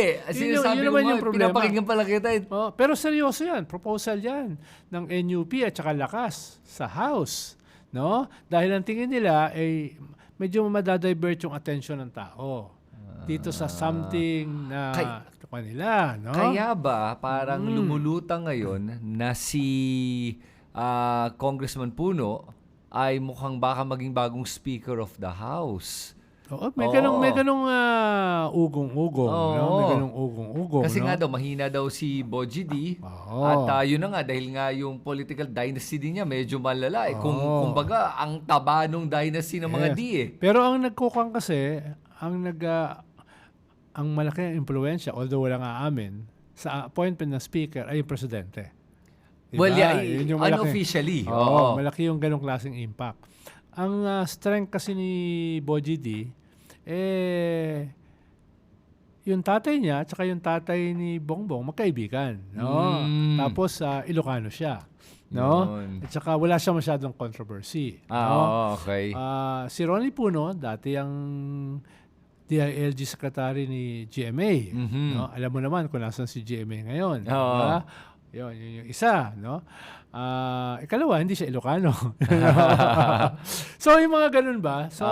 Yun naman yung problema. Pinapakinggan pala kita. Pero seryoso yan. Proposal yan ng NUP at saka Lakas sa House. No? Dahil ang tingin nila ay medyo madadivert yung attention ng tao dito sa something na nila, no? Kaya ba parang lumulutang ngayon na si Congressman Puno ay mukhang baka maging bagong Speaker of the House? Oo, may ganung ugong-ugong, Oo. no? May ganung ugong-ugong, Kasi no? nga daw, mahina daw si Boji D. Oo. At yun na nga, dahil nga yung political dynasty din niya medyo malala. Oo. Kumbaga, ang taba nung dynasty ng mga Yes. D eh. Pero ang nagkukang kasi, ang malaki ang impluwensya, although walang aamin, sa appointment ng speaker ay yung presidente. Diba? Well, yeah, Yun yung malaki. unofficially. Oo, malaki yung ganong klaseng impact. Ang strength kasi ni Boji D, yung tatay niya at saka yung tatay ni Bongbong magkaibigan, no? Tapos Ilocano siya, no? Yun. At saka wala siya masyadong controversy, no? Oo, okay. Si Ronnie Puno, dati ang DILG secretary ni GMA, no? Alam mo naman kung nasan si GMA ngayon, Oo. diba? Yun yung isa, no? Ikalawa, hindi siya Ilocano. So, yung mga ganun ba? So,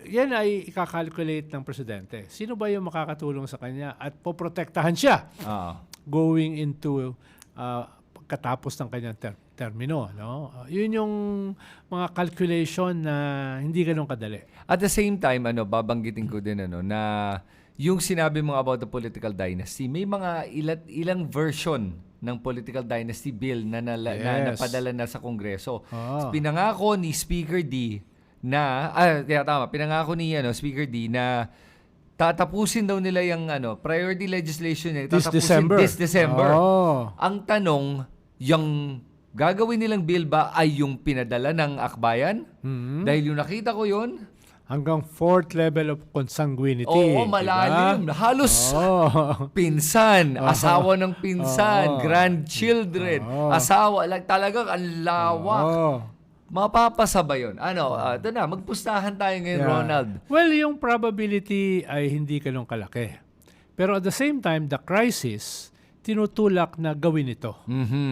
yan ay ikakalculate ng presidente. Sino ba yung makakatulong sa kanya at poprotektahan siya going into katapos ng kanyang termino, no? Yun yung mga calculation na hindi ganun kadali. At the same time, babanggitin ko din na yung sinabi mo about the political dynasty, may mga ilang version ng political dynasty bill na napadala na sa Kongreso. Pinangako ni Speaker D na pinangako ni Speaker D na tatapusin daw nila yung priority legislation niya This December. Ang tanong, yung gagawin nilang bill ba ay yung pinadala ng akbayan? Dahil yung nakita ko yun, hanggang 4th level of consanguinity. Oo, malalim. Diba? Halos pinsan, asawa ng pinsan, grandchildren, asawa. Talagang ang lawak. Mapapasa ba yun? Ito na, magpustahan tayo ngayon, Ronald. Well, yung probability ay hindi ganun kalaki. Pero at the same time, the crisis, tinutulak na gawin ito.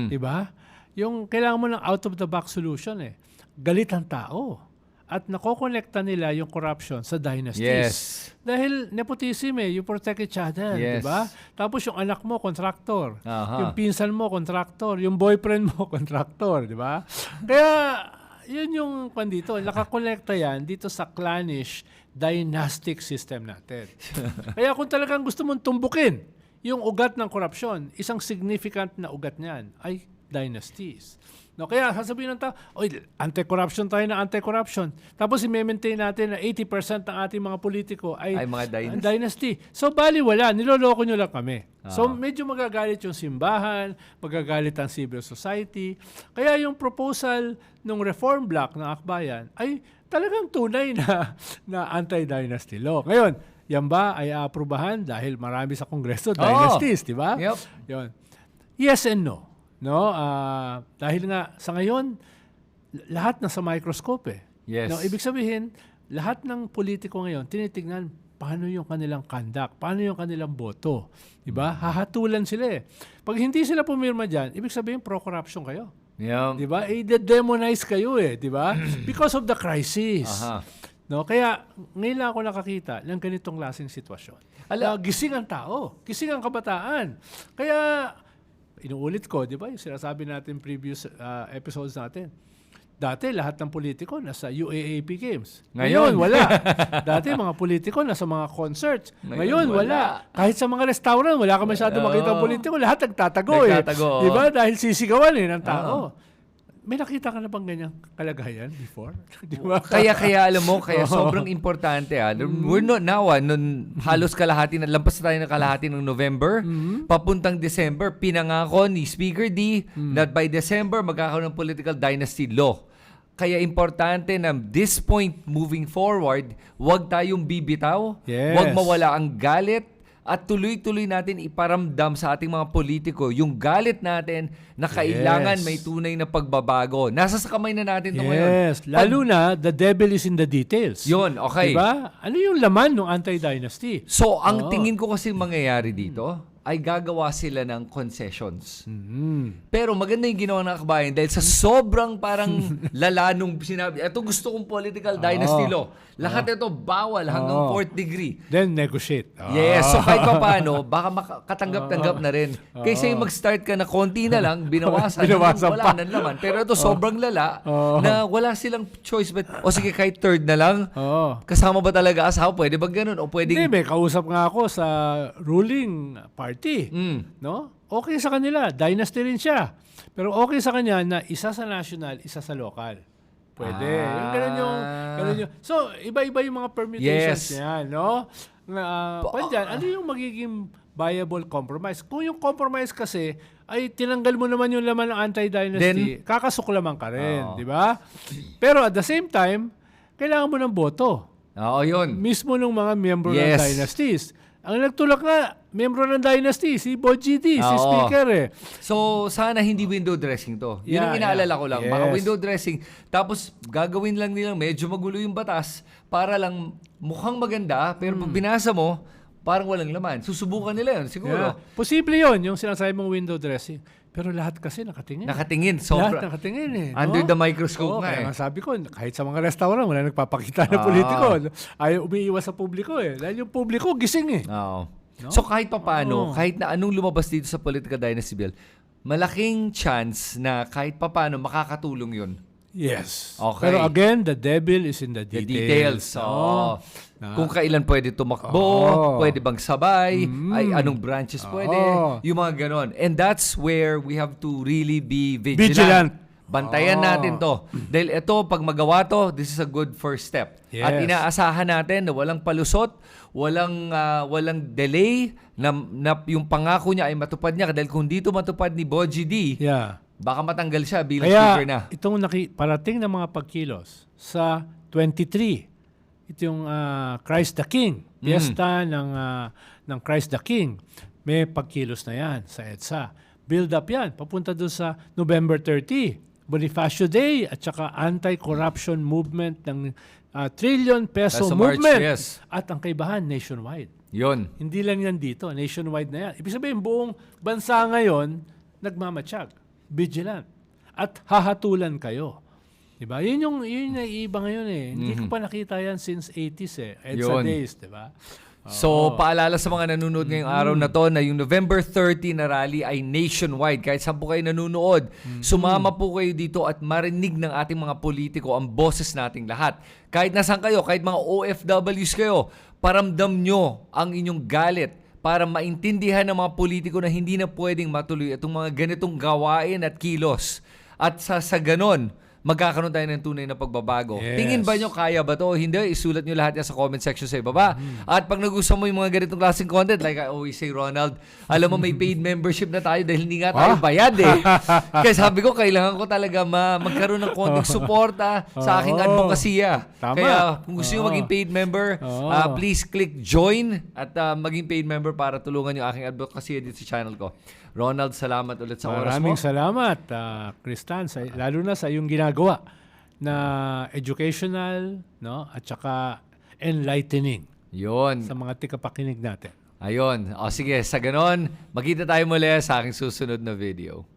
Diba? Yung kailangan mo ng out-of-the-box solution eh. Galit ang tao. At nakokonekta nila yung corruption sa dynasties. Yes. Dahil nepotism you protect each other, Yes. di ba? Tapos yung anak mo, contractor. Aha. Yung pinsan mo, contractor. Yung boyfriend mo, contractor, di ba? Kaya, yun yung pandito. Nakakolekta yan dito sa clannish dynastic system natin. Kaya kung talagang gusto mong tumbukin yung ugat ng korupsyon, isang significant na ugat niyan ay dynasties. No, kaya sasabihin ng tao, anti-corruption tayo na anti-corruption. Tapos i-maintain natin na 80% ng ating mga politiko ay mga dynasty. So, baliwala. Niloloko nyo lang kami. So, medyo magagalit yung simbahan, magagalit ang civil society. Kaya yung proposal ng reform block ng Akbayan ay talagang tunay na anti-dynasty law. Ngayon, yan ba ay aaprubahan dahil marami sa Kongreso dynasties, di ba? Yep. Yun. Yes and no. No, dahil nga sa ngayon lahat nasa microscope eh. Yes. No, ibig sabihin, lahat ng politiko ngayon tinitingnan paano yung kanilang conduct, paano yung kanilang boto, 'di ba? Hahatulan sila eh. Pag hindi sila pumirma diyan, ibig sabihin pro-corruption kayo. Yeah. 'Di ba? I-demonize kayo eh, 'di ba? Because of the crisis. No, kaya ngayon lang ako nakakita ng ganitong klaseng sitwasyon. Gising ang tao, gising ang kabataan. Kaya inuulit ko, di ba? Yung sinasabi natin previous episodes natin. Dati, lahat ng politiko nasa UAAP Games. Ngayon, wala. Dati, mga politiko nasa mga concerts. Ngayon, wala. Kahit sa mga restaurant, wala ka masyado makita ng politiko. Lahat nagtatago eh. Di ba? Dahil sisigawan ng tao. May nakita ka na bang ganyang kalagayan before? Di ba? Kaya alam mo, sobrang importante. We're not now, nun halos kalahati, lampas na tayo ng kalahati ng November, papuntang December, pinangako ni Speaker D that by December, magkakaroon ng political dynasty law. Kaya importante na this point moving forward, huwag tayong bibitaw, huwag mawala ang galit, at tuloy-tuloy natin iparamdam sa ating mga politiko yung galit natin na kailangan may tunay na pagbabago. Nasa sa kamay na natin ito ngayon. Yes, lalo na the devil is in the details. Yun, okay. Diba? Ano yung laman ng anti-dynasty? So, ang tingin ko kasi mangyayari dito, ay gagawa sila ng concessions. Pero maganda yung ginawa ng kabayan dahil sa sobrang parang lala nung sinabi, ito gusto kong political dynasty law. Lahat ito bawal hanggang 4th degree. Then negotiate. Yes, so kahit pa paano, baka makatanggap-tanggap na rin. Kaysa yung mag-start ka na konti na lang, binawasan wala na naman. Pero ito sobrang lala na wala silang choice. But, o sige, kahit third na lang, kasama ba talaga asawa? Pwede ba ganun? O pwede... Hindi, may kausap nga ako sa ruling party. No? Okay sa kanila. Dynasty rin siya. Pero okay sa kanya na isa sa national, isa sa local. Pwede. Yung ganun yung... So, iba-iba yung mga permutations niya, no? Ano yung magiging viable compromise? Kung yung compromise kasi ay tinanggal mo naman yung laman ng anti-dynasty, kakasuklaman ka rin, di ba? Pero at the same time, kailangan mo ng boto. Oo, yun. Mismo ng mga miyembro ng dynasties. Ang nagtulak nga, miyembro ng dynasty, si Boji D, si Speaker eh. So, sana hindi window dressing to. Yun ang inaalala ko lang. Baka window dressing, tapos gagawin lang nilang medyo magulo yung batas para lang mukhang maganda, pero pag binasa mo, parang walang laman. Susubukan nila yun, siguro. Posible yun, yung sinasabi mong window dressing. Pero lahat kasi nakatingin. Nakatingin. Lahat nakatingin eh. No? Under the microscope nga kaya sabi ko, kahit sa mga restaurant, wala nagpapakita na politiko. Ayaw umiiwas sa publiko eh. Dahil yung publiko, gising eh. No? So kahit pa paano, kahit na anong lumabas dito sa Political Dynasty Bill, malaking chance na kahit pa paano makakatulong yun. Yes. Okay. Pero again, the devil is in the details. Kung kailan pwede tumakbo, pwede bang sabay, ay anong branches pwede, yung mga ganon. And that's where we have to really be vigilant. Bantayan natin to. Dahil ito, pag magawa to, this is a good first step. Yes. At inaasahan natin na walang palusot, walang delay, na yung pangako niya ay matupad niya. Dahil kung dito matupad ni Boji D, baka matanggal siya bilang speaker na. Kaya itong parating ng mga pagkilos sa 23, ito yung Christ the King, piyesta ng Christ the King. May pagkilos na yan sa EDSA. Build up yan, papunta doon sa November 30, Bonifacio Day at saka anti-corruption movement ng trillion peso movement. March, At ang kaibahan, nationwide. Yun. Hindi lang yan dito, nationwide na yan. Ibig sabihin, buong bansa ngayon, nagmamatsyag, vigilant, at hahatulan kayo. Diba? Yun yung naiiba ngayon eh. Hindi ko pa nakita yan since 80s eh. EDSA days, diba? So, paalala sa mga nanonood ngayong araw na to na yung November 30 na rally ay nationwide. Kahit saan po kayo nanonood, sumama po kayo dito at marinig ng ating mga politiko ang boses nating lahat. Kahit nasaan kayo, kahit mga OFWs kayo, paramdam nyo ang inyong galit para maintindihan ng mga politiko na hindi na pwedeng matuloy itong mga ganitong gawain at kilos. At sa ganon, magkakaroon tayo ng tunay na pagbabago. Yes. Tingin ba nyo kaya ba to? Hindi, isulat nyo lahat yan sa comment section sa ibaba. At pag nagustuhan mo yung mga ganitong klaseng content, like I always say, Ronald, alam mo may paid membership na tayo dahil hindi nga tayo bayad eh. Kaya sabi ko, kailangan ko talaga magkaroon ng konting suporta sa aking advokasya. Kaya kung gusto nyo maging paid member, please click join at maging paid member para tulungan yung aking advokasya dito sa channel ko. Ronald, salamat ulit sa oras mo. Maraming salamat, Kristan, lalo na sa iyong ginagawa na educational, no, at saka enlightening. Yun. Sa mga tikapakinig natin. Ayun. O sige, sa ganon, magkita tayo muli sa aking susunod na video.